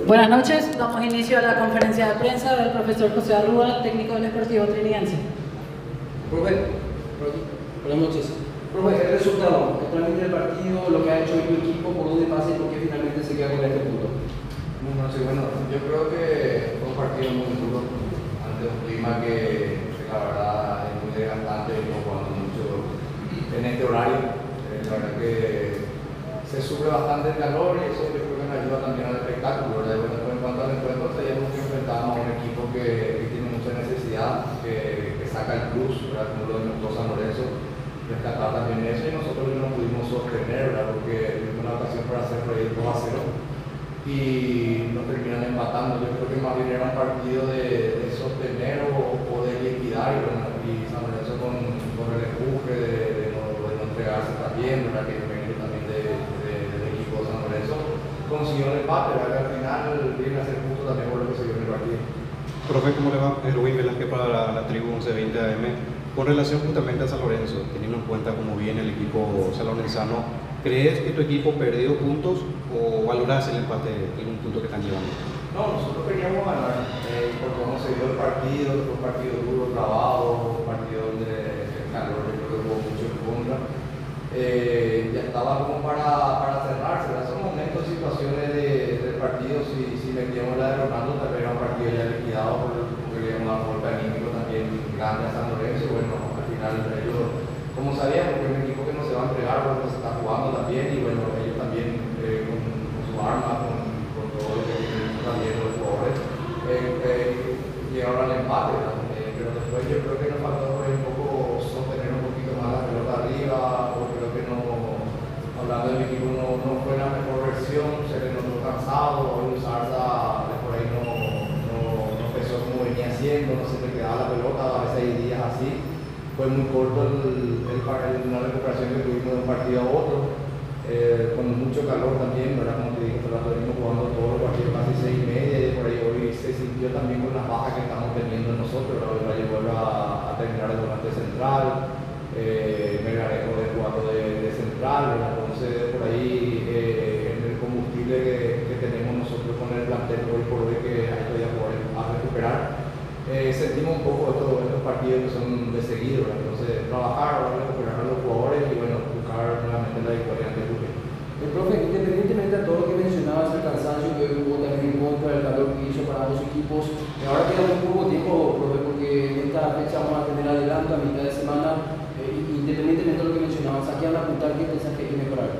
Buenas noches, damos inicio a la conferencia de prensa del profesor José Arrúa, técnico del Sportivo Trinidense. Profe, buenas noches. Profe, el resultado, el trámite del partido, lo que ha hecho el equipo, por dónde pasa y por qué finalmente se queda con este punto. Buenas noches. Bueno, yo creo que fue un partido muy duro ante un clima que la verdad es muy desgastante, no jugando mucho en este horario. La verdad que se sufre bastante el calor y eso yo creo que nos ayuda también al espectáculo, ¿verdad? Bueno, en cuanto al encuentro, sabíamos que enfrentábamos a un equipo que tiene mucha necesidad, que saca el plus, ¿verdad? Como lo demostró San Lorenzo, rescatar también eso y nosotros no nos pudimos sostener, ¿verdad? Porque tuvimos la ocasión para hacer reír 2-0 y nos terminan empatando. Yo creo que más bien era un partido de sostener o de liquidar y San Lorenzo con el empuje de no entregarse también, ¿verdad? Que venir también del equipo de San Lorenzo consiguió el empate, ¿verdad? Que al final viene a ser justo también por lo que se vio en el partido. Profe, ¿cómo le va? Rubén Velázquez para la tribu 1120 AM. Con relación justamente a San Lorenzo, teniendo en cuenta cómo viene el equipo salorenzano, ¿crees que tu equipo perdió puntos o valorás el empate en un punto que están llevando? No, nosotros queríamos ganar, por cómo se dio el partido, fue un partido duro, trabado, un partido donde el calor yo creo que hubo mucho en contra. Ya estaba como para cerrarse, en esos momentos, situaciones del partido, si metíamos la de Ronaldo, tal vez era un partido ya liquidado porque le íbamos a dar un golpe anímico también grande a San Lorenzo. Bueno, al final ellos, como sabíamos que es un equipo que no se va a entregar, porque se está jugando también y bueno, ellos también con su arma, con todo lo que tienen también los jugadores, llegaron al empate, ¿verdad? Pero después yo creo que nos faltó un poco sostener un poquito más la pelota arriba, o creo que no, hablando del equipo, no fue la mejor versión, se le notó cansado, hoy Sarza por ahí no empezó como venía haciendo, no se le quedaba la pelota, a veces hay días así. Fue muy corto la recuperación que tuvimos de un partido a otro, con mucho calor también, ¿verdad? Como te dije, venimos jugando todos los partidos casi 6:30 y por ahí hoy se sintió también con las bajas que estamos teniendo nosotros. El Valle vuelve a terminar el volante central, Melgarejo jugando de central, ¿verdad? Entonces por ahí en el combustible que tenemos nosotros con el plantel hoy por hoy que hay todavía jugadores a recuperar. Sentimos un poco estos partidos que son de seguido, ¿verdad? Entonces trabajar, recuperar a los jugadores y bueno, buscar nuevamente la victoria ante el club. Profe, independientemente de todo lo que mencionabas, el cansancio que hubo también en contra del calor que hizo para los equipos, ahora queda muy poco tiempo, profe, porque en esta fecha vamos a tener adelanto a mitad de semana, independientemente de lo que mencionabas, ¿a qué van a apuntar? ¿Qué piensas que hay que mejorar?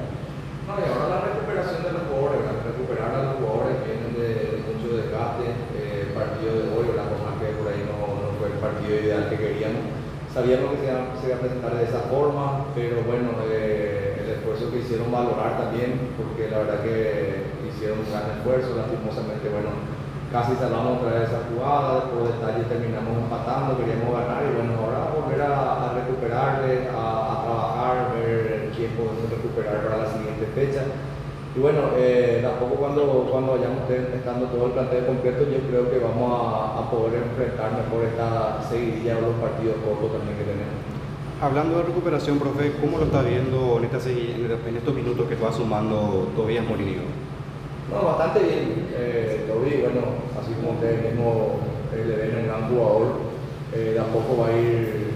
No, y ahora la recuperación de los jugadores, ¿verdad? Recuperar a los jugadores que vienen de mucho desgaste, el partido de hoy, ¿verdad? Por más que por ahí no fue el partido ideal que queríamos. Sabíamos que se iba a presentar de esa forma, pero bueno, el esfuerzo que hicieron valorar también, porque la verdad que hicieron un gran esfuerzo, lastimosamente, bueno, casi salvamos otra vez esa jugada, por detalles terminamos empatando, queríamos ganar y bueno, ahora volver a recuperarle, a trabajar, ver quién podemos recuperar para la siguiente fecha. Y bueno, tampoco cuando vayamos estando todo el plantel completo, yo creo que vamos a poder enfrentar mejor esta seguidilla de los partidos cortos también que tenemos. Hablando de recuperación, profe, ¿cómo lo está viendo en estos minutos que va sumando Tobías Molinillo? No, bastante bien. Lo vi, bueno, así como ustedes mismo le ven un gran jugador, de a poco va a ir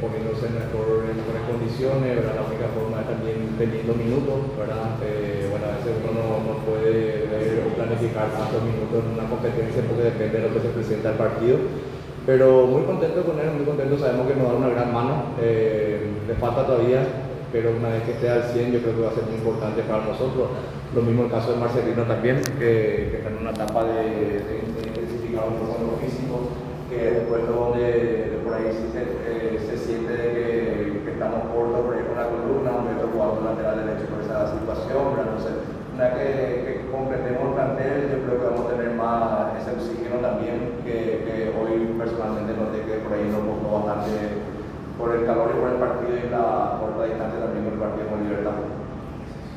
poniéndose en mejores condiciones, ¿verdad? La única forma es también teniendo minutos, ¿verdad? Bueno, a veces uno no puede ver o planificar tantos minutos en una competencia porque depende de lo que se presenta el partido. Pero muy contento con él, muy contento, sabemos que nos da una gran mano, le falta todavía, pero una vez que esté al 100 yo creo que va a ser muy importante para nosotros. Lo mismo el caso de Marcelino también, que está en una etapa de intensificar un poco lo físico, que después donde por ahí se siente que estamos cortos por ahí con la columna, un otro jugador lateral derecho por esa situación, ¿verdad? Entonces, una que completemos el plantel, yo creo que vamos a tener más ese oxígeno también, que hoy personalmente noté que por ahí nos costó bastante por el calor y por el partido y por la distancia también con el partido con Libertad.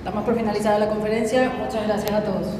Damos por finalizada la conferencia, muchas gracias a todos.